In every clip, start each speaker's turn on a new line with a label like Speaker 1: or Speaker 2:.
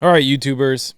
Speaker 1: All right, YouTubers.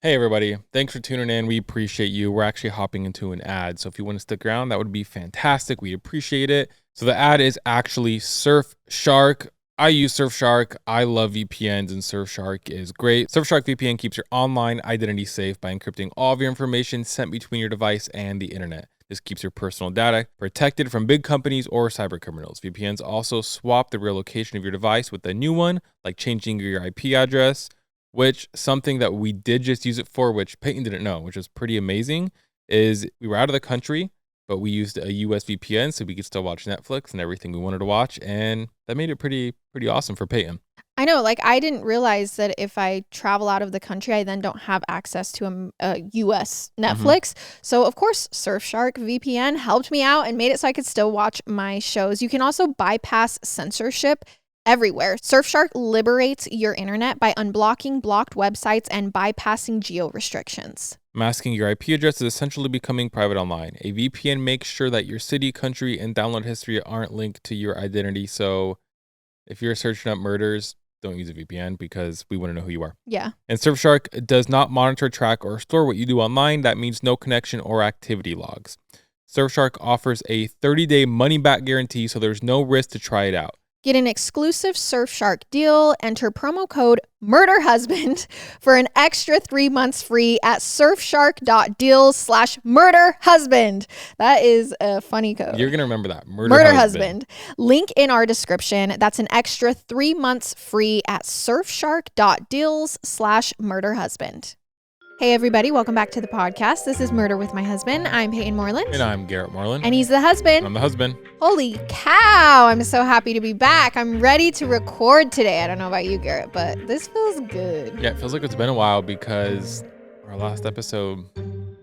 Speaker 1: Hey, everybody. Thanks for tuning in. We appreciate you. We're actually hopping into an ad. So if you want to stick around, that would be fantastic. We appreciate it. So the ad is actually Surfshark. I use Surfshark. I love VPNs, and Surfshark is great. Surfshark VPN keeps your online identity safe by encrypting all of your information sent between your device and the internet. This keeps your personal data protected from big companies or cyber criminals. VPNs also swap the real location of your device with a new one, like changing your IP address, which something that we did just use it for, which Payton didn't know, which was pretty amazing, is we were out of the country, but we used a US VPN so we could still watch Netflix and everything we wanted to watch, and that made it pretty awesome for Payton.
Speaker 2: I know, like I didn't realize that if I travel out of the country, I then don't have access to a US Netflix. So of course, Surfshark VPN helped me out and made it so I could still watch my shows. You can also bypass censorship everywhere. Surfshark liberates your internet by unblocking blocked websites and bypassing geo restrictions.
Speaker 1: Masking your IP address is essentially becoming private online. A VPN makes sure that your city, country, and download history aren't linked to your identity. So if you're searching up murders, don't use a VPN because we want to know who you are.
Speaker 2: Yeah.
Speaker 1: And Surfshark does not monitor, track, or store what you do online. That means no connection or activity logs. Surfshark offers a 30-day money-back guarantee, so there's no risk to try it out.
Speaker 2: Get an exclusive Surfshark deal. Enter promo code MurderHusband for an extra 3 months free at surfshark.deals/MurderHusband. That is a funny code.
Speaker 1: You're going to remember that.
Speaker 2: MurderHusband. Link in our description. That's an extra 3 months free at surfshark.deals/MurderHusband. Hey everybody, welcome back to the podcast. This is Murder with My Husband. I'm Payton Moreland.
Speaker 1: And I'm Garrett Moreland.
Speaker 2: And he's the husband.
Speaker 1: I'm the husband.
Speaker 2: Holy cow, I'm so happy to be back. I'm ready to record today. I don't know about you, Garrett, but this feels good.
Speaker 1: Yeah, it feels like it's been a while because our last episode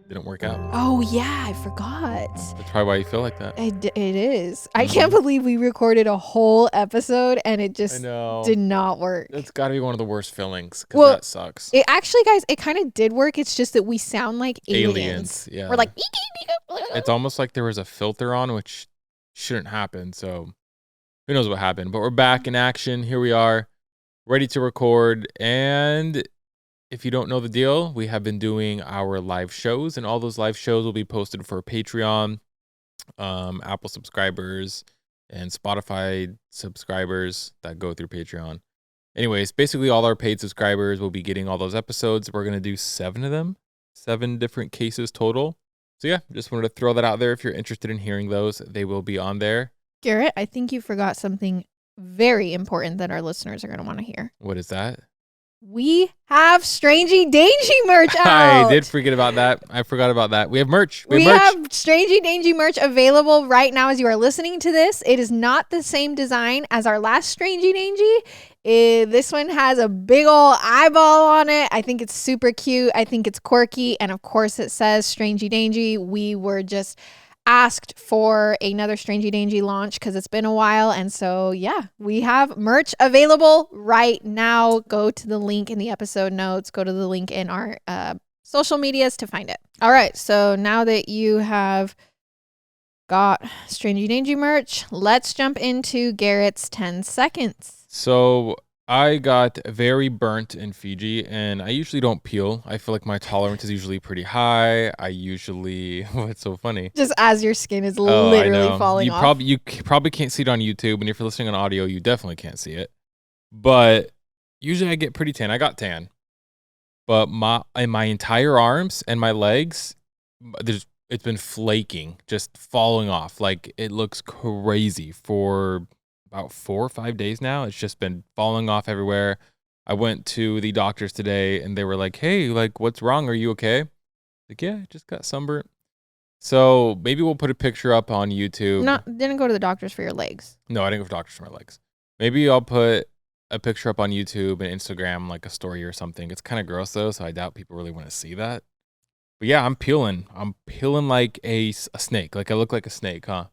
Speaker 1: didn't work out.
Speaker 2: Oh yeah, I forgot.
Speaker 1: That's probably why you feel like that.
Speaker 2: It is. I can't believe we recorded a whole episode and it just did not work.
Speaker 1: That's got to be one of the worst feelings because that sucks.
Speaker 2: It actually, guys, it kind of did work. It's just that we sound like aliens.
Speaker 1: Yeah.
Speaker 2: We're like,
Speaker 1: it's almost like there was a filter on, which shouldn't happen. So who knows what happened, but we're back in action. Here we are, ready to record. And if you don't know the deal, we have been doing our live shows, and all those live shows will be posted for Patreon, Apple subscribers, and Spotify subscribers that go through Patreon. Anyways, basically all our paid subscribers will be getting all those episodes. We're going to do 7 of them, 7 different cases total. So yeah, just wanted to throw that out there. If you're interested in hearing those, they will be on there.
Speaker 2: Garrett, I think you forgot something very important that our listeners are going to want to hear.
Speaker 1: What is that?
Speaker 2: We have Strangey Dangy merch out.
Speaker 1: I did forget about that. I forgot about that. We have merch.
Speaker 2: We have Strangey Dangy merch available right now as you are listening to this. It is not the same design as our last Strangey Dangy. This one has a big old eyeball on it. I think it's super cute. I think it's quirky. And of course it says Strangey Dangy. We were just asked for another Strangey Dangy launch because it's been a while, and so yeah, we have merch available right now. Go to the link in the episode notes, go to the link in our social medias to find it. All right, so now that you have got Strangey Dangy merch, let's jump into Garrett's 10 seconds.
Speaker 1: So I got very burnt in Fiji, and I usually don't peel. I feel like my tolerance is usually pretty high. What's so funny?
Speaker 2: Just as your skin is literally falling off.
Speaker 1: You probably can't see it on YouTube, and if you're listening on audio, you definitely can't see it. But usually I get pretty tan. I got tan. But my entire arms and my legs, it's been flaking, just falling off. Like, it looks crazy for about 4 or 5 days now. It's just been falling off everywhere. I went to the doctors today and they were like, hey, like, what's wrong? Are you okay? Like, yeah, I just got sunburnt. So maybe we'll put a picture up on YouTube.
Speaker 2: Didn't go to the doctors for your legs.
Speaker 1: No, I didn't go to doctors for my legs. Maybe I'll put a picture up on YouTube and Instagram, like a story or something. It's kind of gross though, so I doubt people really want to see that. But yeah, I'm peeling like a snake. Like, I look like a snake, huh?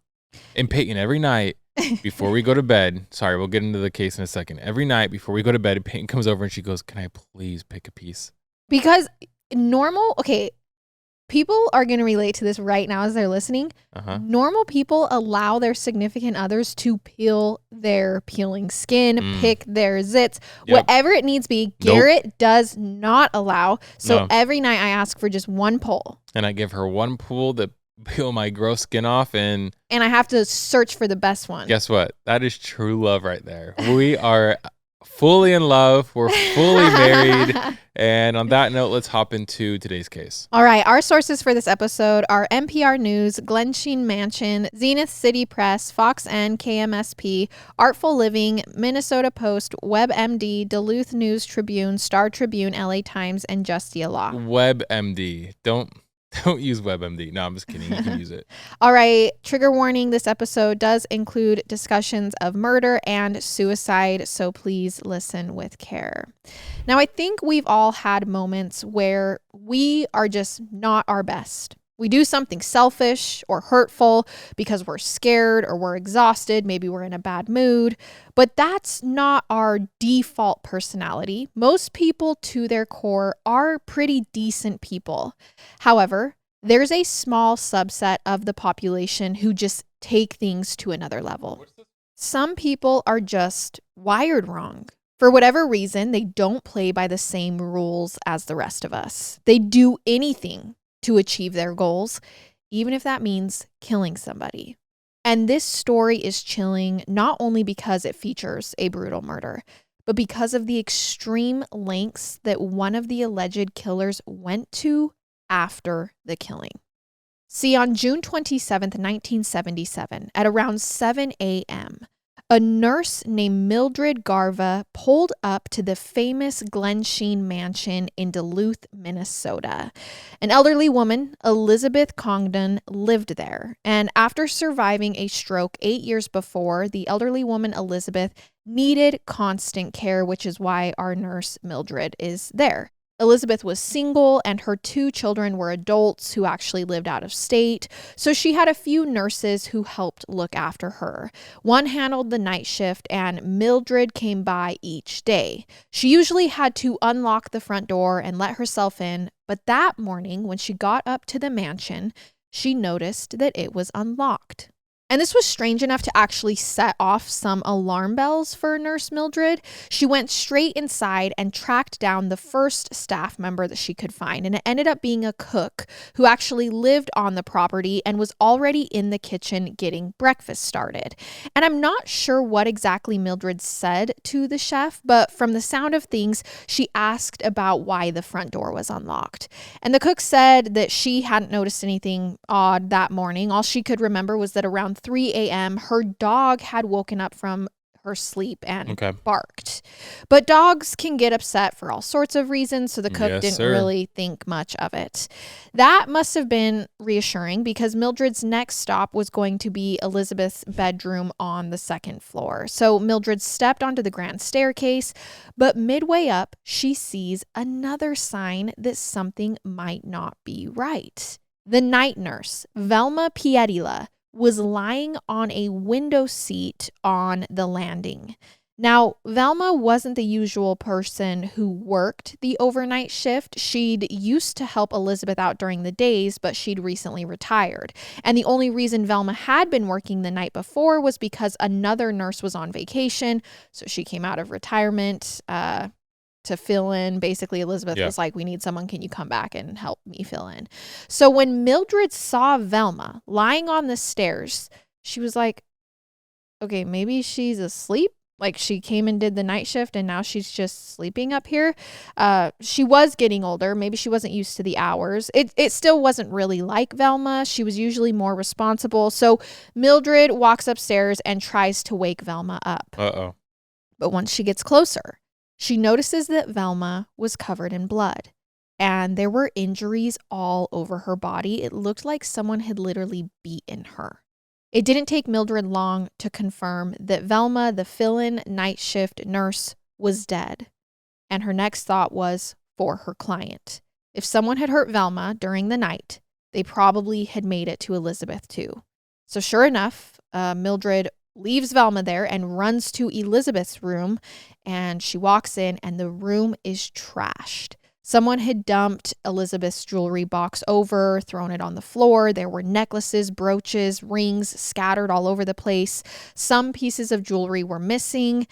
Speaker 1: And Payton, every night before we go to bed, sorry, we'll get into the case in a second. Every night before we go to bed, Payton comes over and she goes, can I please pick a piece?
Speaker 2: Because People are going to relate to this right now as they're listening. Normal people allow their significant others to peel their peeling skin, pick their zits, whatever it needs be. Garrett does not allow. So every night I ask for just one pull.
Speaker 1: And I give her one pull to peel my gross skin off, and
Speaker 2: I have to search for the best one.
Speaker 1: Guess what? That is true love right there. We are fully in love. We're fully married. And on that note, let's hop into today's case.
Speaker 2: All right. Our sources for this episode are NPR News, Glensheen Mansion, Zenith City Press, Fox N, KMSP, Artful Living, Minnesota Post, WebMD, Duluth News Tribune, Star Tribune, LA Times, and Justia Law.
Speaker 1: WebMD. Don't use WebMD. No, I'm just kidding. You can use it.
Speaker 2: All right. Trigger warning. This episode does include discussions of murder and suicide, so please listen with care. Now, I think we've all had moments where we are just not our best. We do something selfish or hurtful because we're scared or we're exhausted. Maybe we're in a bad mood, but that's not our default personality. Most people to their core are pretty decent people. However, there's a small subset of the population who just take things to another level. Some people are just wired wrong. For whatever reason, they don't play by the same rules as the rest of us. They do anything to achieve their goals, even if that means killing somebody. And this story is chilling not only because it features a brutal murder, but because of the extreme lengths that one of the alleged killers went to after the killing. See, on June 27th, 1977, at around 7 a.m., a nurse named Mildred Garva pulled up to the famous Glensheen Mansion in Duluth, Minnesota. An elderly woman, Elizabeth Congdon, lived there. And after surviving a stroke 8 years before, the elderly woman, Elizabeth, needed constant care, which is why our nurse, Mildred, is there. Elizabeth was single and her 2 children were adults who actually lived out of state. So she had a few nurses who helped look after her. One handled the night shift and Mildred came by each day. She usually had to unlock the front door and let herself in. But that morning, when she got up to the mansion, she noticed that it was unlocked. And this was strange enough to actually set off some alarm bells for Nurse Mildred. She went straight inside and tracked down the first staff member that she could find. And it ended up being a cook who actually lived on the property and was already in the kitchen getting breakfast started. And I'm not sure what exactly Mildred said to the chef, but from the sound of things, she asked about why the front door was unlocked. And the cook said that she hadn't noticed anything odd that morning. All she could remember was that around 3 a.m., her dog had woken up from her sleep and barked. But dogs can get upset for all sorts of reasons, so the cook didn't really think much of it. That must have been reassuring because Mildred's next stop was going to be Elizabeth's bedroom on the 2nd floor. So Mildred stepped onto the grand staircase, but midway up, she sees another sign that something might not be right. The night nurse, Velma Piedila, was lying on a window seat on the landing. Now, Velma wasn't the usual person who worked the overnight shift. She'd used to help Elizabeth out during the days, but she'd recently retired. And the only reason Velma had been working the night before was because another nurse was on vacation. So she came out of retirement to fill in. Basically, Elizabeth was like, we need someone. Can you come back and help me fill in? So when Mildred saw Velma lying on the stairs, she was like, okay, maybe she's asleep. Like she came and did the night shift and now she's just sleeping up here. She was getting older. Maybe she wasn't used to the hours. It still wasn't really like Velma. She was usually more responsible. So Mildred walks upstairs and tries to wake Velma up. But once she gets closer, she notices that Velma was covered in blood and there were injuries all over her body. It looked like someone had literally beaten her. It didn't take Mildred long to confirm that Velma, the fill-in night shift nurse, was dead. And her next thought was for her client. If someone had hurt Velma during the night, they probably had made it to Elizabeth too. So sure enough, Mildred leaves Velma there and runs to Elizabeth's room, and she walks in and the room is trashed. Someone had dumped Elizabeth's jewelry box over, thrown it on the floor. There were necklaces, brooches, rings scattered all over the place. Some pieces of jewelry were missing.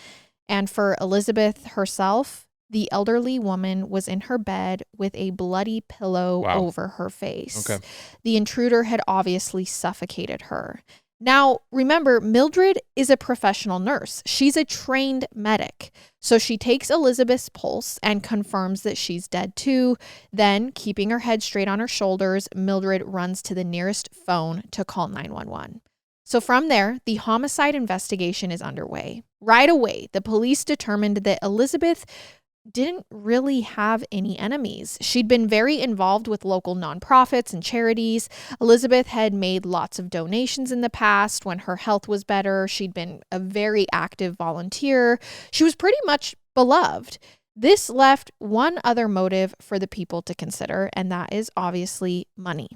Speaker 2: And for Elizabeth herself, the elderly woman was in her bed with a bloody pillow over her face.
Speaker 1: Okay.
Speaker 2: The intruder had obviously suffocated her. Now, remember, Mildred is a professional nurse. She's a trained medic. So she takes Elizabeth's pulse and confirms that she's dead too. Then, keeping her head straight on her shoulders, Mildred runs to the nearest phone to call 911. So from there, the homicide investigation is underway. Right away, the police determined that Elizabeth didn't really have any enemies. She'd been very involved with local nonprofits and charities. Elizabeth had made lots of donations in the past when her health was better. She'd been a very active volunteer. She was pretty much beloved. This left one other motive for the people to consider, and that is obviously money.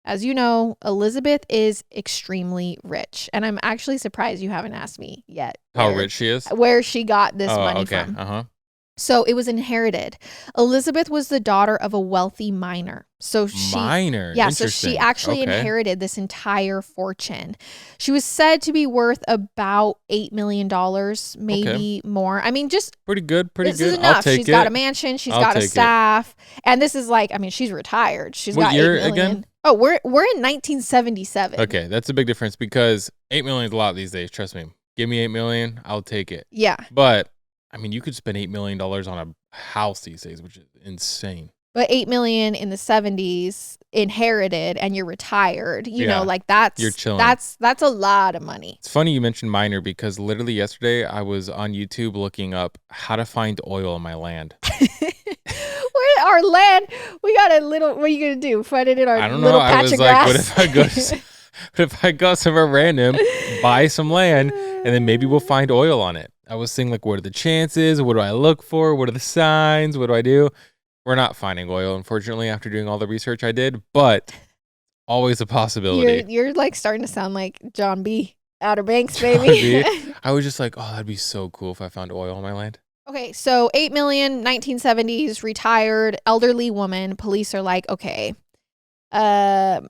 Speaker 2: As you know, Elizabeth is extremely rich, and I'm actually surprised you haven't asked me yet.
Speaker 1: How rich she is?
Speaker 2: Where she got this money from. So it was inherited. Elizabeth was the daughter of a wealthy miner. So she so she actually inherited this entire fortune. She was said to be worth about $8 million, maybe more. I mean, just
Speaker 1: pretty good.
Speaker 2: This is enough. She's got a mansion. She's got a staff. And this is like, I mean, she's retired. She's got $8 million. Again? Oh, we're in 1977.
Speaker 1: Okay, that's a big difference because $8 million is a lot these days. Trust me. Give me $8 million, I'll take it.
Speaker 2: Yeah.
Speaker 1: But I mean, you could spend $8 million on a house these days, which is insane.
Speaker 2: But $8 million in the 70s inherited, and you're retired. You know, like that's
Speaker 1: you're chilling.
Speaker 2: That's a lot of money.
Speaker 1: It's funny you mentioned miner because literally yesterday I was on YouTube looking up how to find oil in my land.
Speaker 2: Where our land? We got a little. What are you gonna do? Find it in our little patch of grass?
Speaker 1: What if I go somewhere random, buy some land, and then maybe we'll find oil on it? I was saying, like, what are the chances? What do I look for? What are the signs? What do I do? We're not finding oil, unfortunately, after doing all the research I did, but always a possibility.
Speaker 2: You're like starting to sound like John B. Outer Banks, baby.
Speaker 1: I was just like, oh, that'd be so cool if I found oil on my land.
Speaker 2: Okay, so 8 million, 1970s, retired, elderly woman. Police are like, okay, the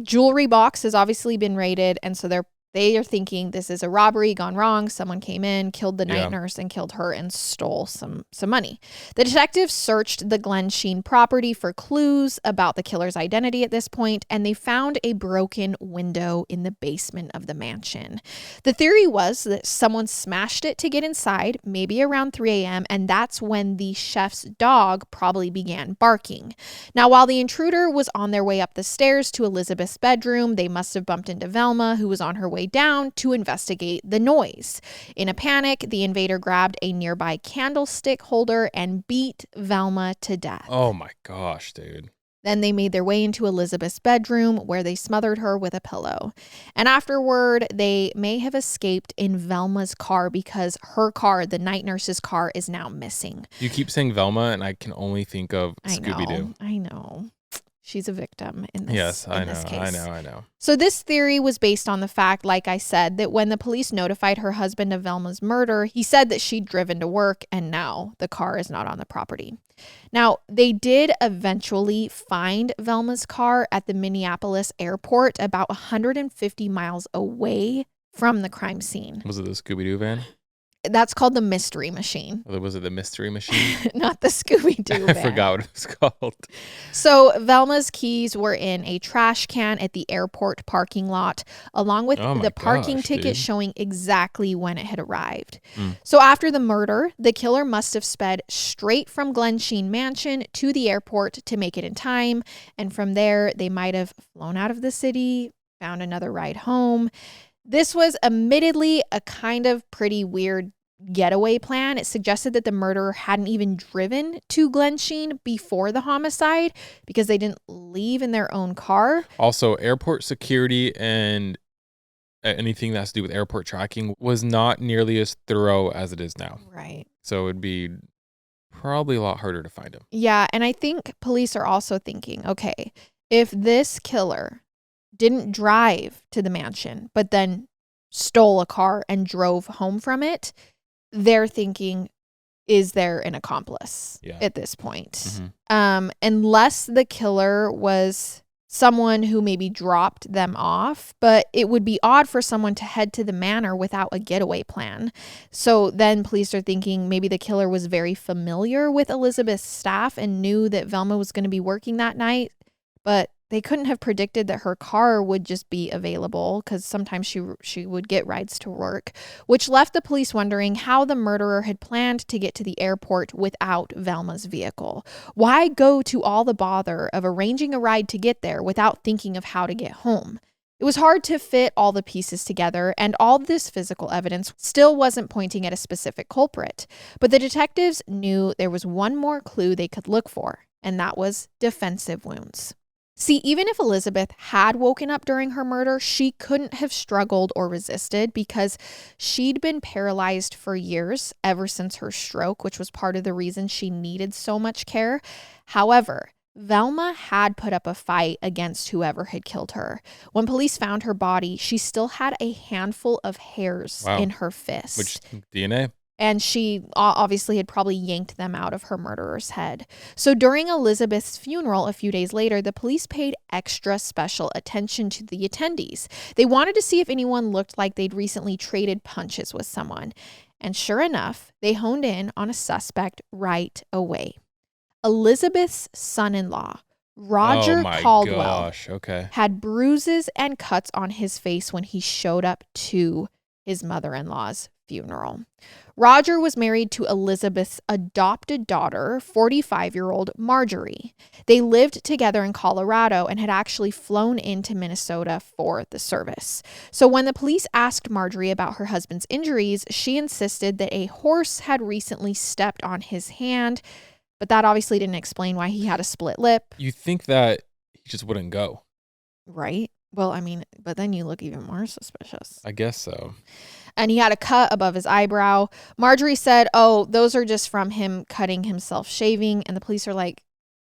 Speaker 2: jewelry box has obviously been raided, and so they are thinking this is a robbery gone wrong. Someone came in, killed the night nurse, and killed her and stole some money. The detectives searched the Glensheen property for clues about the killer's identity at this point, and they found a broken window in the basement of the mansion. The theory was that someone smashed it to get inside, maybe around 3 a.m., and that's when the chef's dog probably began barking. Now, while the intruder was on their way up the stairs to Elizabeth's bedroom, they must have bumped into Velma, who was on her way down to investigate the noise. In a panic, the invader grabbed a nearby candlestick holder and beat Velma to death.
Speaker 1: Oh my gosh, dude.
Speaker 2: Then they made their way into Elizabeth's bedroom where they smothered her with a pillow. And afterward, they may have escaped in Velma's car because her car, the night nurse's car, is now missing.
Speaker 1: You keep saying Velma and I can only think of Scooby-Doo.
Speaker 2: I know. She's a victim in this, this case.
Speaker 1: I know.
Speaker 2: So this theory was based on the fact, like I said, that when the police notified her husband of Velma's murder, he said that she'd driven to work and now the car is not on the property. Now, they did eventually find Velma's car at the Minneapolis airport about 150 miles away from the crime scene.
Speaker 1: Was it the Scooby-Doo van?
Speaker 2: That's called the Mystery Machine.
Speaker 1: Was it the Mystery Machine?
Speaker 2: Not the Scooby-Doo van.
Speaker 1: I forgot what it was called.
Speaker 2: So Velma's keys were in a trash can at the airport parking lot, along with the parking ticket showing exactly when it had arrived. So after the murder, the killer must have sped straight from Glensheen Mansion to the airport to make it in time. And from there, they might have flown out of the city, found another ride home. This was admittedly a kind of pretty weird getaway plan. It suggested that the murderer hadn't even driven to Glensheen before the homicide because they didn't leave in their own car.
Speaker 1: Also, airport security and anything that has to do with airport tracking was not nearly as thorough as it is now.
Speaker 2: Right.
Speaker 1: So it'd be probably a lot harder to find him.
Speaker 2: Yeah, and I think police are also thinking, okay, if this killer didn't drive to the mansion, but then stole a car and drove home from it, they're thinking is there an accomplice
Speaker 1: Yeah.
Speaker 2: at this point?
Speaker 1: Mm-hmm.
Speaker 2: Unless the killer was someone who maybe dropped them off, but it would be odd for someone to head to the manor without a getaway plan. So then police are thinking maybe the killer was very familiar with Elizabeth's staff and knew that Velma was going to be working that night, but they couldn't have predicted that her car would just be available because sometimes she would get rides to work, which left the police wondering how the murderer had planned to get to the airport without Velma's vehicle. Why go to all the bother of arranging a ride to get there without thinking of how to get home? It was hard to fit all the pieces together, and all this physical evidence still wasn't pointing at a specific culprit. But the detectives knew there was one more clue they could look for, and that was defensive wounds. See, even if Elizabeth had woken up during her murder, she couldn't have struggled or resisted because she'd been paralyzed for years, ever since her stroke, which was part of the reason she needed so much care. However, Velma had put up a fight against whoever had killed her. When police found her body, she still had a handful of hairs in her fist.
Speaker 1: Which DNA?
Speaker 2: And she obviously had probably yanked them out of her murderer's head. So during Elizabeth's funeral a few days later, the police paid extra special attention to the attendees. They wanted to see if anyone looked like they'd recently traded punches with someone. And sure enough, they honed in on a suspect right away. Elizabeth's son-in-law, Roger Caldwell, had bruises and cuts on his face when he showed up to his mother-in-law's funeral. Roger was married to Elizabeth's adopted daughter, 45-year-old Marjorie. They lived together in Colorado and had actually flown into Minnesota for the service. So when the police asked Marjorie about her husband's injuries, she insisted that a horse had recently stepped on his hand, but that obviously didn't explain why he had a split lip.
Speaker 1: You think that he just wouldn't go.
Speaker 2: Right? Well, I mean, but then you look even more suspicious.
Speaker 1: I guess so.
Speaker 2: And he had a cut above his eyebrow. Marjorie said, oh, those are just from him cutting himself shaving. And the police are like,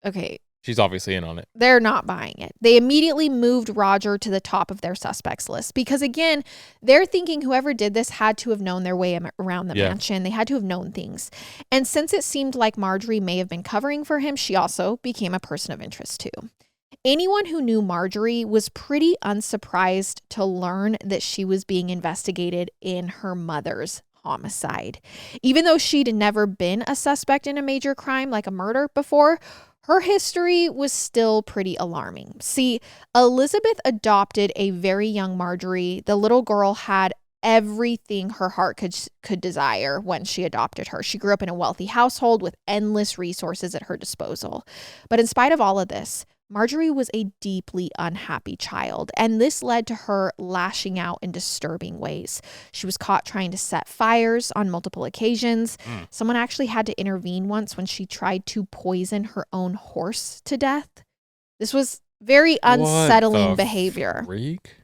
Speaker 2: okay.
Speaker 1: She's obviously in on it.
Speaker 2: They're not buying it. They immediately moved Roger to the top of their suspects list because, again, they're thinking whoever did this had to have known their way around the mansion. They had to have known things. And since it seemed like Marjorie may have been covering for him, she also became a person of interest too. Anyone who knew Marjorie was pretty unsurprised to learn that she was being investigated in her mother's homicide. Even though she'd never been a suspect in a major crime like a murder before, her history was still pretty alarming. See, Elizabeth adopted a very young Marjorie. The little girl had everything her heart could desire when she adopted her. She grew up in a wealthy household with endless resources at her disposal. But in spite of all of this, Marjorie was a deeply unhappy child, and this led to her lashing out in disturbing ways. She was caught trying to set fires on multiple occasions. Someone actually had to intervene once when she tried to poison her own horse to death. This was very unsettling behavior.
Speaker 1: Freak?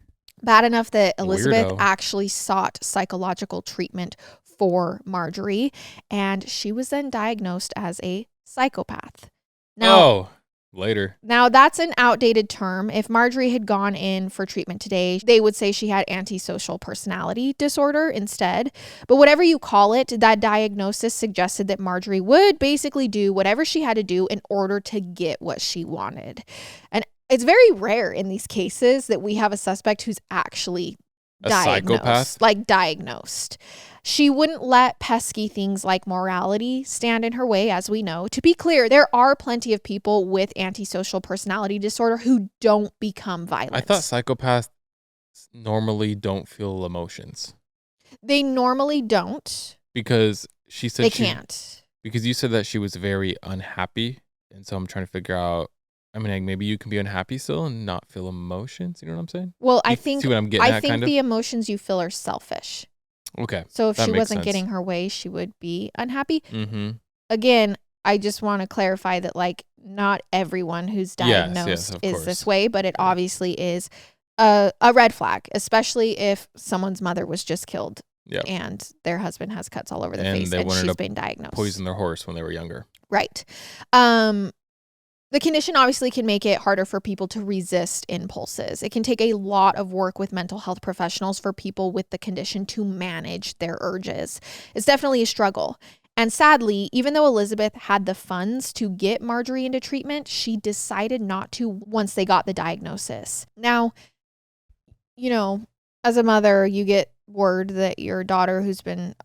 Speaker 2: Bad enough that Elizabeth actually sought psychological treatment for Marjorie, and she was then diagnosed as a psychopath. Now,
Speaker 1: later.
Speaker 2: Now, that's an outdated term. If Marjorie had gone in for treatment today, they would say she had antisocial personality disorder instead. But whatever you call it, that diagnosis suggested that Marjorie would basically do whatever she had to do in order to get what she wanted. And it's very rare in these cases that we have a suspect who's actually diagnosed. She wouldn't let pesky things like morality stand in her way, as we know. To be clear, there are plenty of people with antisocial personality disorder who don't become violent.
Speaker 1: I thought psychopaths normally don't feel emotions.
Speaker 2: They normally don't.
Speaker 1: Because she said
Speaker 2: they can't.
Speaker 1: Because you said that she was very unhappy. And so I'm trying to figure out, I mean, like maybe you can be unhappy still and not feel emotions. You know what I'm saying?
Speaker 2: Well, I think
Speaker 1: the
Speaker 2: emotions you feel are selfish.
Speaker 1: Okay.
Speaker 2: So if she wasn't getting her way, she would be unhappy.
Speaker 1: Mm-hmm.
Speaker 2: Again, I just want to clarify that, like, not everyone who's diagnosed is this way, but it obviously is a red flag, especially if someone's mother was just killed and their husband has cuts all over the face and she's been diagnosed.
Speaker 1: Poison their horse when they were younger.
Speaker 2: Right. The condition obviously can make it harder for people to resist impulses. It can take a lot of work with mental health professionals for people with the condition to manage their urges. It's definitely a struggle. And sadly, even though Elizabeth had the funds to get Marjorie into treatment, she decided not to once they got the diagnosis. Now, you know, as a mother, you get word that your daughter, who's been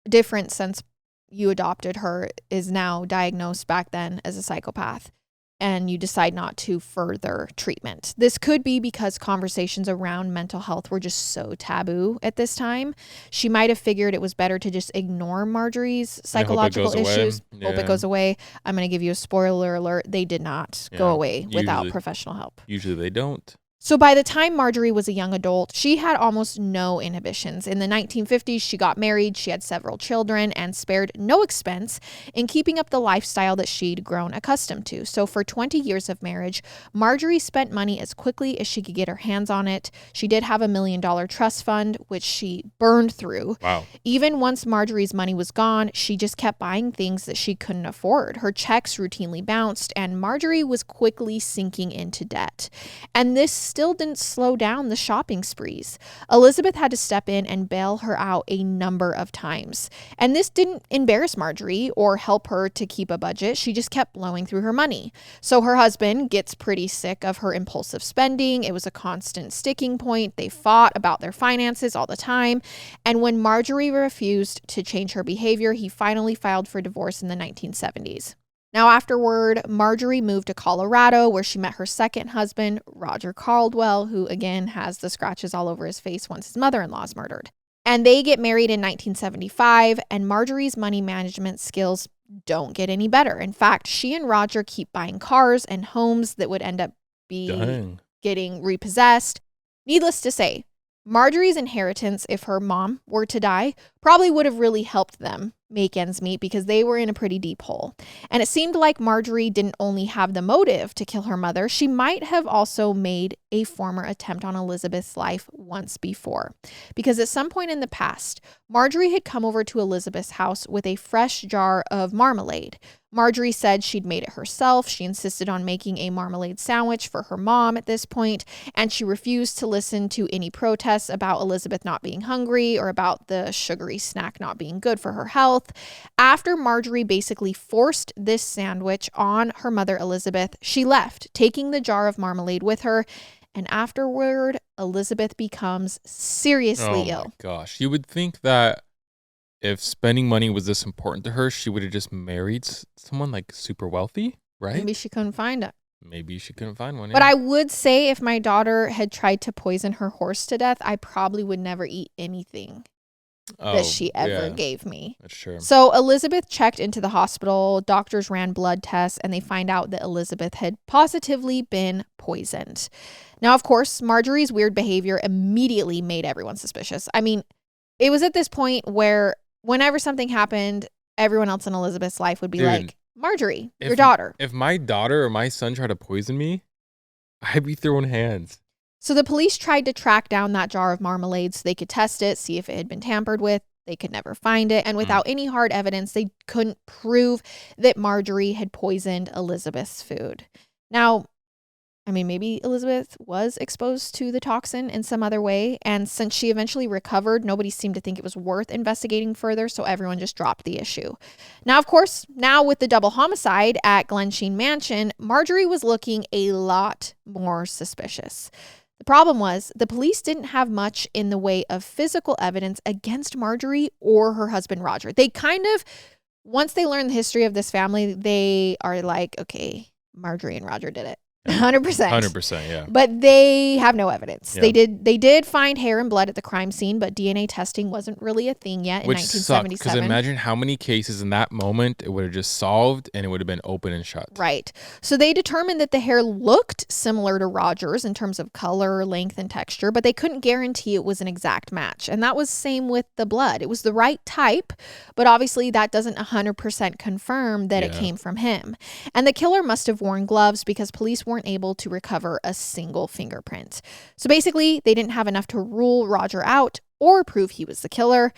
Speaker 2: different since you adopted her, is now diagnosed back then as a psychopath, and you decide not to further treatment. This could be because conversations around mental health were just so taboo at this time. She might have figured it was better to just ignore Marjorie's psychological issues. Hope it goes away. I'm going to give you a spoiler alert. They did not go away without professional help.
Speaker 1: Usually they don't.
Speaker 2: So by the time Marjorie was a young adult, she had almost no inhibitions. In the 1950s, she got married, she had several children, and spared no expense in keeping up the lifestyle that she'd grown accustomed to. So for 20 years of marriage, Marjorie spent money as quickly as she could get her hands on it. She did have $1 million trust fund, which she burned through.
Speaker 1: Wow.
Speaker 2: Even once Marjorie's money was gone, she just kept buying things that she couldn't afford. Her checks routinely bounced, and Marjorie was quickly sinking into debt. And this still didn't slow down the shopping sprees. Elizabeth had to step in and bail her out a number of times. And this didn't embarrass Marjorie or help her to keep a budget. She just kept blowing through her money. So her husband gets pretty sick of her impulsive spending. It was a constant sticking point. They fought about their finances all the time. And when Marjorie refused to change her behavior, he finally filed for divorce in the 1970s. Now, afterward, Marjorie moved to Colorado, where she met her second husband, Roger Caldwell, who again has the scratches all over his face once his mother-in-law is murdered. And they get married in 1975, and Marjorie's money management skills don't get any better. In fact, she and Roger keep buying cars and homes that would end up getting repossessed. Needless to say, Marjorie's inheritance, if her mom were to die, probably would have really helped them make ends meet because they were in a pretty deep hole. And it seemed like Marjorie didn't only have the motive to kill her mother, she might have also made a former attempt on Elizabeth's life once before. Because at some point in the past, Marjorie had come over to Elizabeth's house with a fresh jar of marmalade. Marjorie said she'd made it herself. She insisted on making a marmalade sandwich for her mom at this point, and she refused to listen to any protests about Elizabeth not being hungry or about the sugary snack not being good for her health. After Marjorie basically forced this sandwich on her mother, Elizabeth, she left, taking the jar of marmalade with her. And afterward, Elizabeth becomes seriously ill.
Speaker 1: Oh my gosh. You would think that if spending money was this important to her, she would have just married someone like super wealthy, right?
Speaker 2: Maybe she couldn't find it.
Speaker 1: Maybe she couldn't find one.
Speaker 2: But I would say if my daughter had tried to poison her horse to death, I probably would never eat anything that she ever gave me.
Speaker 1: That's true.
Speaker 2: So Elizabeth checked into the hospital. Doctors ran blood tests, and they find out that Elizabeth had positively been poisoned. Now, of course, Marjorie's weird behavior immediately made everyone suspicious. I mean, it was at this point where whenever something happened, everyone else in Elizabeth's life would be like, Marjorie, your daughter.
Speaker 1: If my daughter or my son tried to poison me, I'd be throwing hands.
Speaker 2: So the police tried to track down that jar of marmalade so they could test it, see if it had been tampered with. They could never find it. And without any hard evidence, they couldn't prove that Marjorie had poisoned Elizabeth's food. Now, I mean, maybe Elizabeth was exposed to the toxin in some other way. And since she eventually recovered, nobody seemed to think it was worth investigating further. So everyone just dropped the issue. Now, of course, now with the double homicide at Glensheen Mansion, Marjorie was looking a lot more suspicious. The problem was the police didn't have much in the way of physical evidence against Marjorie or her husband, Roger. They kind of, once they learn the history of this family, they are like, okay, Marjorie and Roger did it. 100%.
Speaker 1: 100%, yeah.
Speaker 2: But they have no evidence.
Speaker 1: Yeah.
Speaker 2: They did find hair and blood at the crime scene, but DNA testing wasn't really a thing yet in 1977.
Speaker 1: Because imagine how many cases in that moment it would have just solved and it would have been open and shut.
Speaker 2: Right. So they determined that the hair looked similar to Roger's in terms of color, length, and texture, but they couldn't guarantee it was an exact match. And that was same with the blood. It was the right type, but obviously that doesn't 100% confirm that it came from him. And the killer must have worn gloves because police weren't able to recover a single fingerprint. So basically, they didn't have enough to rule Roger out or prove he was the killer.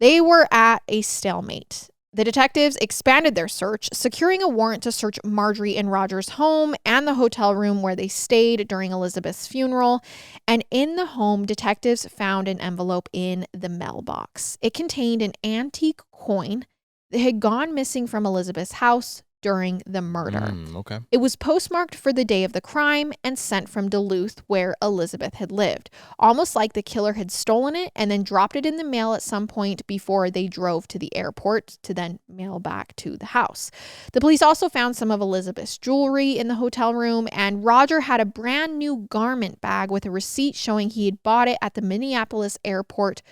Speaker 2: They were at a stalemate. The detectives expanded their search, securing a warrant to search Marjorie and Roger's home and the hotel room where they stayed during Elizabeth's funeral. And in the home, detectives found an envelope in the mailbox. It contained an antique coin had gone missing from Elizabeth's house during the murder.
Speaker 1: Okay.
Speaker 2: It was postmarked for the day of the crime and sent from Duluth, where Elizabeth had lived, almost like the killer had stolen it and then dropped it in the mail at some point before they drove to the airport to then mail back to the house. The police also found some of Elizabeth's jewelry in the hotel room, and Roger had a brand new garment bag with a receipt showing he had bought it at the Minneapolis airport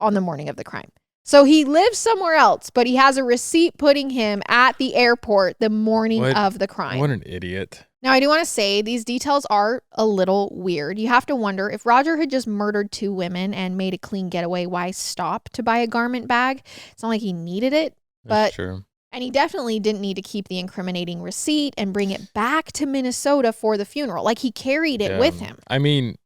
Speaker 2: on the morning of the crime. So he lives somewhere else, but he has a receipt putting him at the airport the morning of the crime.
Speaker 1: What an idiot.
Speaker 2: Now, I do want to say these details are a little weird. You have to wonder if Roger had just murdered 2 women and made a clean getaway, why stop to buy a garment bag? It's not like he needed it.
Speaker 1: That's true.
Speaker 2: And he definitely didn't need to keep the incriminating receipt and bring it back to Minnesota for the funeral. Like, he carried it with him.
Speaker 1: I mean,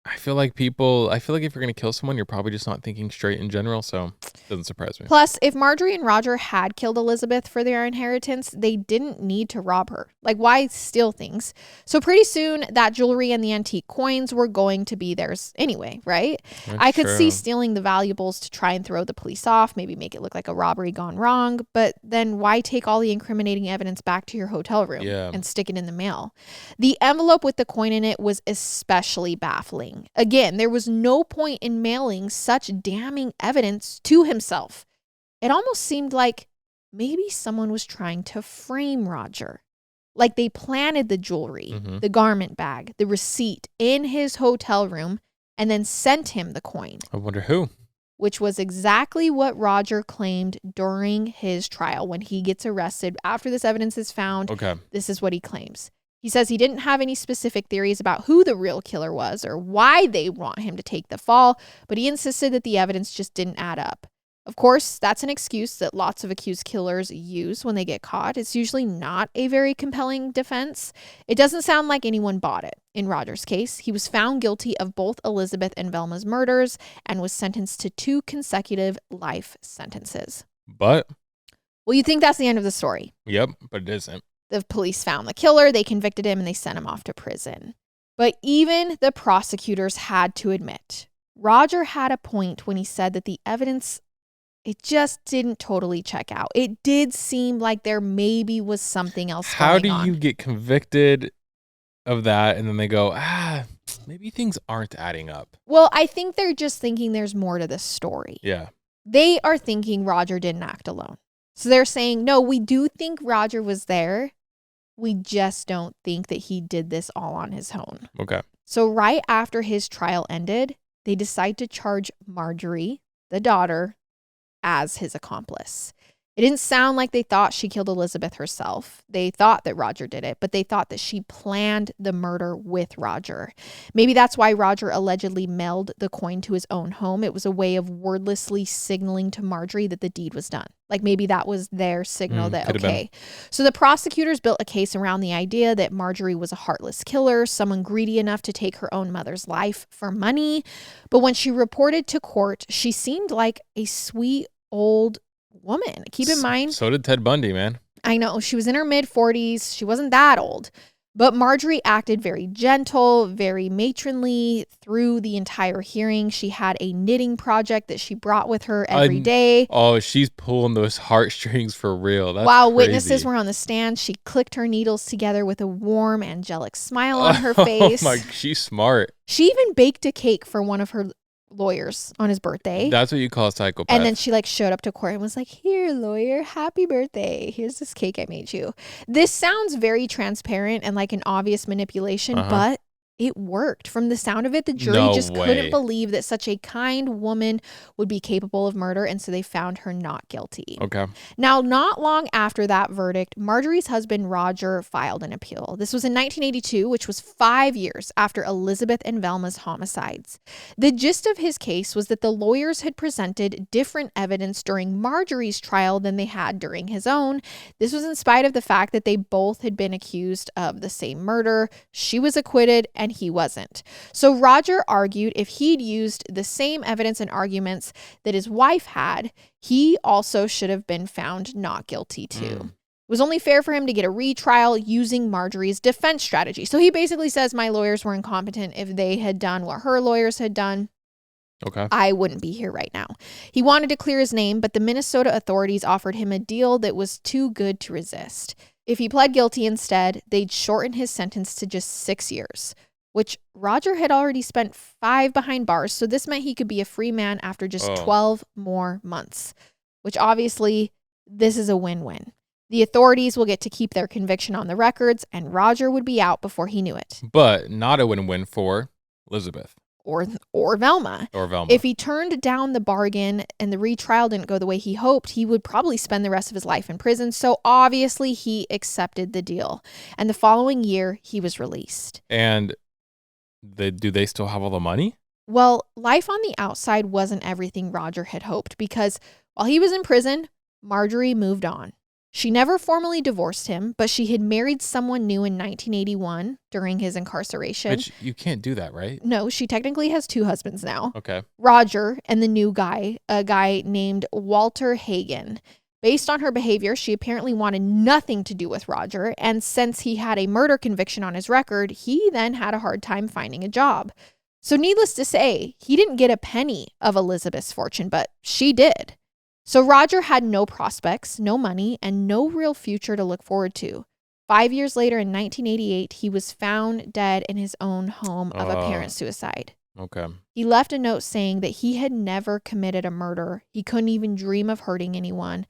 Speaker 1: I feel like if you're going to kill someone, you're probably just not thinking straight in general. So it doesn't surprise me.
Speaker 2: Plus, if Marjorie and Roger had killed Elizabeth for their inheritance, they didn't need to rob her. Like, why steal things? So pretty soon, that jewelry and the antique coins were going to be theirs anyway, right? I could see stealing the valuables to try and throw the police off, maybe make it look like a robbery gone wrong. But then why take all the incriminating evidence back to your hotel room and stick it in the mail? The envelope with the coin in it was especially baffling. Again, there was no point in mailing such damning evidence to himself. It almost seemed like maybe someone was trying to frame Roger. Like they planted the jewelry, the garment bag, the receipt in his hotel room, and then sent him the coin.
Speaker 1: I wonder who.
Speaker 2: Which was exactly what Roger claimed during his trial when he gets arrested. After this evidence is found, this is what he claims. He says he didn't have any specific theories about who the real killer was or why they want him to take the fall, but he insisted that the evidence just didn't add up. Of course, that's an excuse that lots of accused killers use when they get caught. It's usually not a very compelling defense. It doesn't sound like anyone bought it. In Roger's case, he was found guilty of both Elizabeth and Velma's murders and was sentenced to 2 consecutive life sentences.
Speaker 1: But?
Speaker 2: Well, you think that's the end of the story.
Speaker 1: Yep, but it isn't.
Speaker 2: The police found the killer, they convicted him, and they sent him off to prison. But even the prosecutors had to admit, Roger had a point when he said that the evidence, it just didn't totally check out. It did seem like there maybe was something else going on.
Speaker 1: How do you get convicted of that and then they go, maybe things aren't adding up?
Speaker 2: Well, I think they're just thinking there's more to this story.
Speaker 1: Yeah.
Speaker 2: They are thinking Roger didn't act alone. So they're saying, no, we do think Roger was there. We just don't think that he did this all on his own.
Speaker 1: Okay.
Speaker 2: So right after his trial ended, they decide to charge Marjorie, the daughter, as his accomplice. It didn't sound like they thought she killed Elizabeth herself. They thought that Roger did it, but they thought that she planned the murder with Roger. Maybe that's why Roger allegedly mailed the coin to his own home. It was a way of wordlessly signaling to Marjorie that the deed was done. Like maybe that was their signal that, okay. So the prosecutors built a case around the idea that Marjorie was a heartless killer, someone greedy enough to take her own mother's life for money. But when she reported to court, she seemed like a sweet old woman. Keep in mind,
Speaker 1: so did Ted Bundy, man.
Speaker 2: I know, she was in her mid-40s. She wasn't that old. But Marjorie acted very gentle, very matronly through the entire hearing. She had a knitting project that she brought with her every day.
Speaker 1: Oh, she's pulling those heartstrings for real. That's
Speaker 2: While
Speaker 1: crazy.
Speaker 2: Witnesses were on the stand, she clicked her needles together with a warm, angelic smile on her face.
Speaker 1: Oh my, she's smart.
Speaker 2: She even baked a cake for one of her lawyers on his birthday.
Speaker 1: That's what you call a psychopath.
Speaker 2: And then she showed up to court and was like, here, lawyer, happy birthday. Here's this cake I made you. This sounds very transparent and like an obvious manipulation, but it worked. From the sound of it, the jury couldn't believe that such a kind woman would be capable of murder, and so they found her not guilty.
Speaker 1: Okay.
Speaker 2: Now, not long after that verdict, Marjorie's husband, Roger, filed an appeal. This was in 1982, which was 5 years after Elizabeth and Velma's homicides. The gist of his case was that the lawyers had presented different evidence during Marjorie's trial than they had during his own. This was in spite of the fact that they both had been accused of the same murder. She was acquitted and he wasn't. So Roger argued if he'd used the same evidence and arguments that his wife had, he also should have been found not guilty too. It was only fair for him to get a retrial using Marjorie's defense strategy. So he basically says my lawyers were incompetent if they had done what her lawyers had done.
Speaker 1: Okay.
Speaker 2: I wouldn't be here right now. He wanted to clear his name, but the Minnesota authorities offered him a deal that was too good to resist. If he pled guilty instead, they'd shorten his sentence to just 6 years, which Roger had already spent 5 behind bars, so this meant he could be a free man after just 12 more months, which obviously, this is a win-win. The authorities will get to keep their conviction on the records, and Roger would be out before he knew it.
Speaker 1: But not a win-win for Elizabeth.
Speaker 2: Or Velma.
Speaker 1: Or Velma.
Speaker 2: If he turned down the bargain and the retrial didn't go the way he hoped, he would probably spend the rest of his life in prison. So obviously he accepted the deal. And the following year, he was released.
Speaker 1: And do they still have all the money?
Speaker 2: Well, life on the outside wasn't everything Roger had hoped, because while he was in prison, Marjorie moved on. She never formally divorced him, but she had married someone new in 1981 during his incarceration.
Speaker 1: Which you can't do that, right?
Speaker 2: No, she technically has 2 husbands now.
Speaker 1: Okay.
Speaker 2: Roger and the new guy, a guy named Walter Hagen. Based on her behavior, she apparently wanted nothing to do with Roger, and since he had a murder conviction on his record, he then had a hard time finding a job. So needless to say, he didn't get a penny of Elizabeth's fortune, but she did. So Roger had no prospects, no money, and no real future to look forward to. 5 years later, in 1988, he was found dead in his own home of apparent suicide.
Speaker 1: Okay.
Speaker 2: He left a note saying that he had never committed a murder. He couldn't even dream of hurting anyone.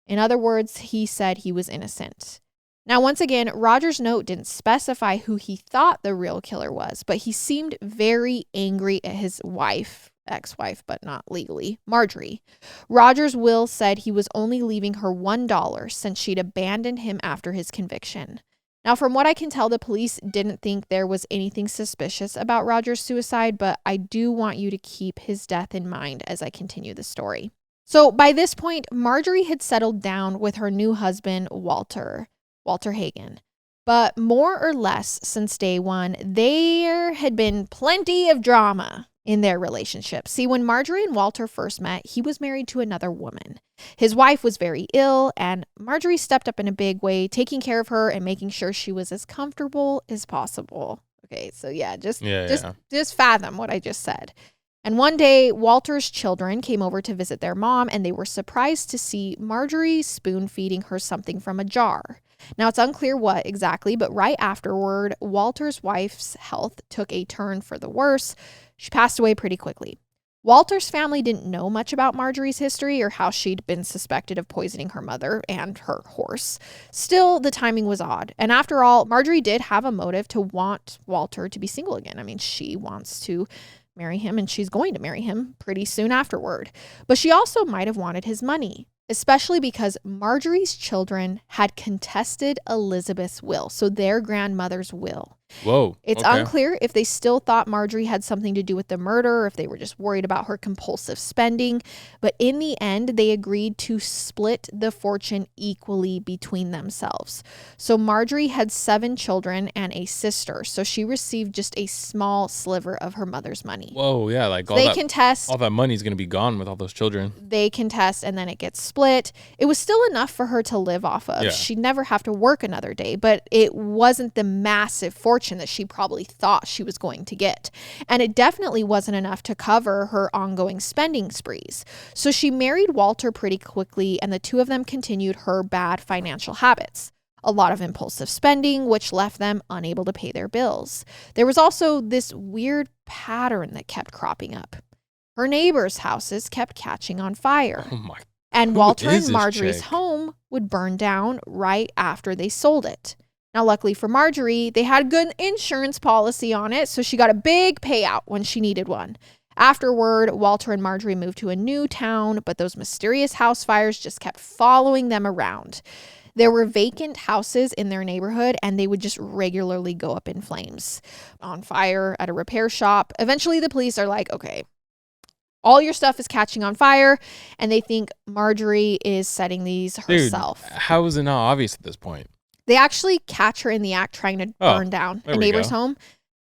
Speaker 2: In other words, he said he was innocent. Now, once again, Roger's note didn't specify who he thought the real killer was, but he seemed very angry at his wife, ex-wife, but not legally, Marjorie. Roger's will said he was only leaving her $1 since she'd abandoned him after his conviction. Now, from what I can tell, the police didn't think there was anything suspicious about Roger's suicide, but I do want you to keep his death in mind as I continue the story. So by this point, Marjorie had settled down with her new husband, Walter Hagen. But more or less since day one, there had been plenty of drama in their relationship. See, when Marjorie and Walter first met, he was married to another woman. His wife was very ill, and Marjorie stepped up in a big way, taking care of her and making sure she was as comfortable as possible. Okay, so yeah, just fathom what I just said. And one day, Walter's children came over to visit their mom, and they were surprised to see Marjorie spoon feeding her something from a jar. Now, it's unclear what exactly, but right afterward, Walter's wife's health took a turn for the worse. She passed away pretty quickly. Walter's family didn't know much about Marjorie's history or how she'd been suspected of poisoning her mother and her horse. Still, the timing was odd. And after all, Marjorie did have a motive to want Walter to be single again. I mean, she wants to marry him, and she's going to marry him pretty soon afterward. But she also might have wanted his money, especially because Marjorie's children had contested Elizabeth's will, so their grandmother's will.
Speaker 1: Whoa.
Speaker 2: It's unclear if they still thought Marjorie had something to do with the murder or if they were just worried about her compulsive spending. But in the end, they agreed to split the fortune equally between themselves. So Marjorie had 7 children and a sister, so she received just a small sliver of her mother's money.
Speaker 1: Whoa, yeah, like
Speaker 2: so
Speaker 1: all that money's going to be gone with all those children.
Speaker 2: They contest, and then it gets split. It was still enough for her to live off of.
Speaker 1: Yeah.
Speaker 2: She'd never have to work another day, but it wasn't the massive fortune that she probably thought she was going to get. And it definitely wasn't enough to cover her ongoing spending sprees. So she married Walter pretty quickly, and the two of them continued her bad financial habits. A lot of impulsive spending, which left them unable to pay their bills. There was also this weird pattern that kept cropping up. Her neighbors' houses kept catching on fire.
Speaker 1: Oh my.
Speaker 2: And Walter and Marjorie's home would burn down right after they sold it. Now, luckily for Marjorie, they had a good insurance policy on it, so she got a big payout when she needed one. Afterward, Walter and Marjorie moved to a new town, but those mysterious house fires just kept following them around. There were vacant houses in their neighborhood, and they would just regularly go up in flames. On fire at a repair shop. Eventually, the police are like, okay, all your stuff is catching on fire, and they think Marjorie is setting these herself.
Speaker 1: Dude, how is it not obvious at this point?
Speaker 2: They actually catch her in the act trying to burn down a neighbor's home.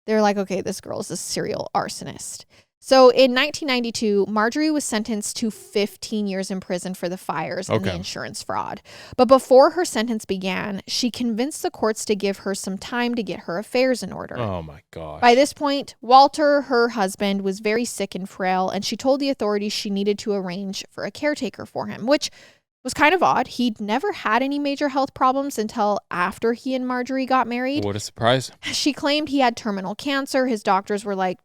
Speaker 2: They're like, okay, this girl is a serial arsonist. So in 1992, Marjorie was sentenced to 15 years in prison for the fires and the insurance fraud. But before her sentence began, she convinced the courts to give her some time to get her affairs in order.
Speaker 1: Oh my gosh.
Speaker 2: By this point, Walter, her husband, was very sick and frail, and she told the authorities she needed to arrange for a caretaker for him, which was kind of odd. He'd never had any major health problems until after he and Marjorie got married.
Speaker 1: What a surprise.
Speaker 2: She claimed he had terminal cancer. His doctors were like,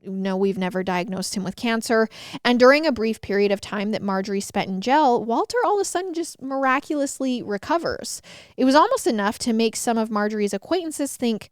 Speaker 2: no, we've never diagnosed him with cancer. And during a brief period of time that Marjorie spent in jail, Walter all of a sudden just miraculously recovers. It was almost enough to make some of Marjorie's acquaintances think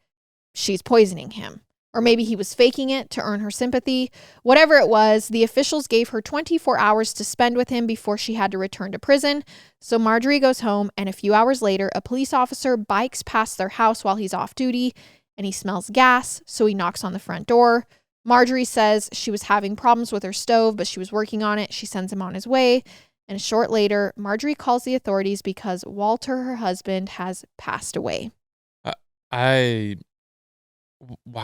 Speaker 2: she's poisoning him. Or maybe he was faking it to earn her sympathy. Whatever it was, the officials gave her 24 hours to spend with him before she had to return to prison. So Marjorie goes home, and a few hours later, a police officer bikes past their house while he's off duty, and he smells gas, so he knocks on the front door. Marjorie says she was having problems with her stove, but she was working on it. She sends him on his way. And a short later, Marjorie calls the authorities because Walter, her husband, has passed away.
Speaker 1: Why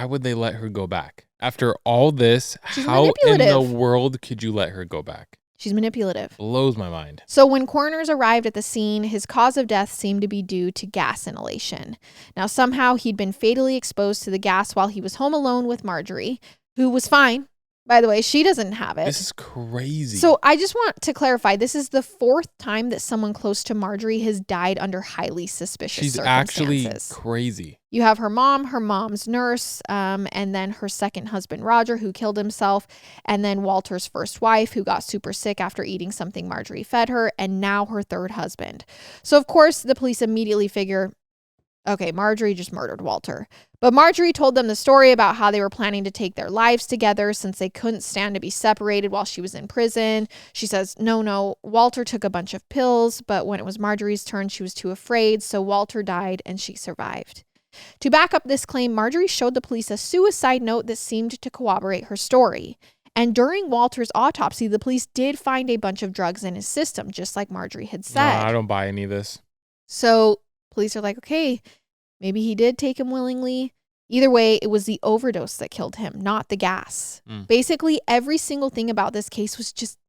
Speaker 1: would they let her go back? After all this,
Speaker 2: She's
Speaker 1: how in the
Speaker 2: manipulative.
Speaker 1: world could you let her go back?
Speaker 2: She's manipulative.
Speaker 1: Blows my mind.
Speaker 2: So when coroners arrived at the scene, his cause of death seemed to be due to gas inhalation. Now, somehow he'd been fatally exposed to the gas while he was home alone with Marjorie, who was fine. By the way, she doesn't have it.
Speaker 1: This is crazy.
Speaker 2: So I just want to clarify, this is the fourth time that someone close to Marjorie has died under highly suspicious circumstances.
Speaker 1: She's actually crazy.
Speaker 2: You have her mom, her mom's nurse, and then her second husband, Roger, who killed himself, and then Walter's first wife, who got super sick after eating something Marjorie fed her, and now her third husband. So, of course, the police immediately figure, okay, Marjorie just murdered Walter. But Marjorie told them the story about how they were planning to take their lives together since they couldn't stand to be separated while she was in prison. She says, no, Walter took a bunch of pills, but when it was Marjorie's turn, she was too afraid, so Walter died and she survived. To back up this claim, Marjorie showed the police a suicide note that seemed to corroborate her story. And during Walter's autopsy, the police did find a bunch of drugs in his system, just like Marjorie had said.
Speaker 1: No, I don't buy any of this.
Speaker 2: So police are like, okay, maybe he did take him willingly. Either way, it was the overdose that killed him, not the gas. Basically, every single thing about this case was just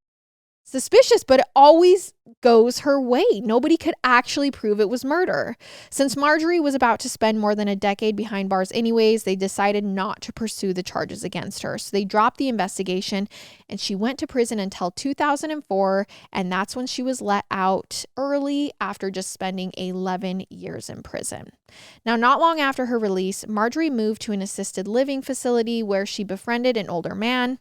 Speaker 2: suspicious, but it always goes her way. Nobody could actually prove it was murder. Since Marjorie was about to spend more than a decade behind bars anyways, they decided not to pursue the charges against her. So they dropped the investigation, and she went to prison until 2004, and that's when she was let out early after just spending 11 years in prison. Now, not long after her release, Marjorie moved to an assisted living facility where she befriended an older man.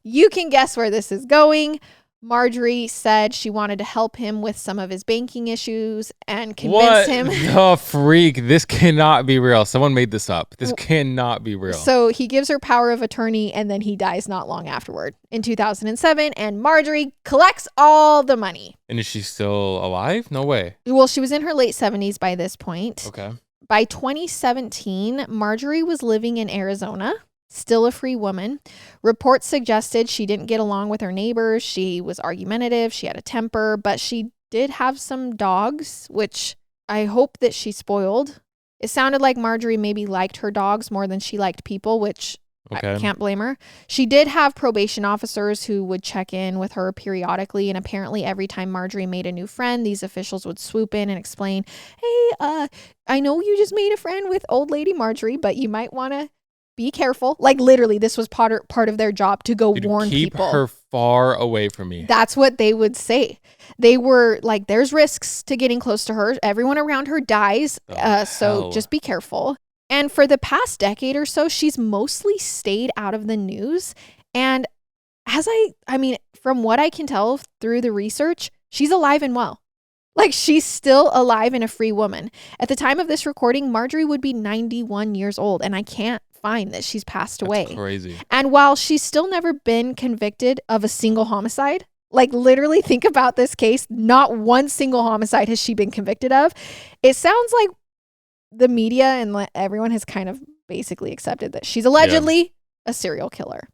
Speaker 2: You can guess where this is going. Marjorie said she wanted to help him with some of his banking issues and convince him.
Speaker 1: What the freak? This cannot be real. Someone made this up. This cannot be real.
Speaker 2: So he gives her power of attorney, and then he dies not long afterward in 2007, and Marjorie collects all the money.
Speaker 1: And is she still alive? No way.
Speaker 2: Well, she was in her late 70s by this point.
Speaker 1: Okay.
Speaker 2: By 2017, Marjorie was living in Arizona, still a free woman. Reports suggested she didn't get along with her neighbors. She was argumentative. She had a temper, but she did have some dogs, which I hope that she spoiled. It sounded like Marjorie maybe liked her dogs more than she liked people, which I can't blame her. She did have probation officers who would check in with her periodically, and apparently every time Marjorie made a new friend, these officials would swoop in and explain, hey, I know you just made a friend with old lady Marjorie, but you might want to be careful. Like literally, this was part of their job to go warn people.
Speaker 1: Keep her far away from me.
Speaker 2: That's what they would say. They were like, there's risks to getting close to her. Everyone around her dies. So just be careful. And for the past decade or so, she's mostly stayed out of the news. And as I mean, from what I can tell through the research, she's alive and well. Like, she's still alive and a free woman. At the time of this recording, Marjorie would be 91 years old, and I can't find that she's passed away.
Speaker 1: That's crazy.
Speaker 2: And while she's still never been convicted of a single homicide, like literally think about this case, not one single homicide has she been convicted of. It sounds like the media and everyone has kind of basically accepted that she's allegedly a serial killer.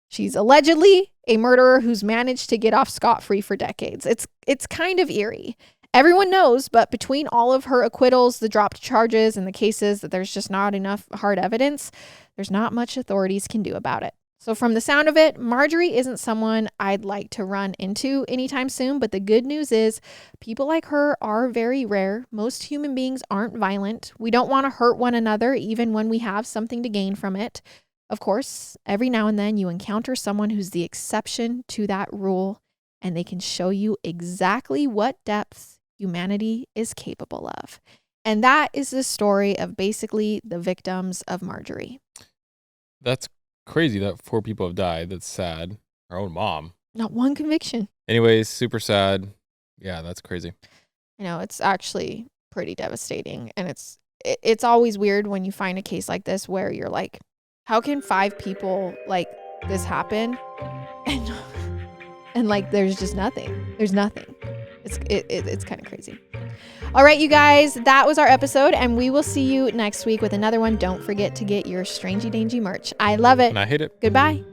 Speaker 2: She's allegedly a murderer who's managed to get off scot-free for decades. It's kind of eerie. Everyone knows, but between all of her acquittals, the dropped charges, and the cases that there's just not enough hard evidence, there's not much authorities can do about it. So from the sound of it, Marjorie isn't someone I'd like to run into anytime soon. But the good news is people like her are very rare. Most human beings aren't violent. We don't want to hurt one another, even when we have something to gain from it. Of course, every now and then you encounter someone who's the exception to that rule, and they can show you exactly what depths humanity is capable of. And that is the story of basically the victims of Marjorie.
Speaker 1: That's crazy that 4 people have died. That's sad. Our own mom.
Speaker 2: Not one conviction.
Speaker 1: Anyways, super sad. Yeah, that's crazy.
Speaker 2: You know, it's actually pretty devastating. And it's always weird when you find a case like this where you're like, how can 5 people like this happen? And like, there's just nothing. There's nothing. It's kind of crazy. All right, you guys, that was our episode, and we will see you next week with another one. Don't forget to get your Strangey Dangy merch. I love it.
Speaker 1: And I hate it.
Speaker 2: Goodbye.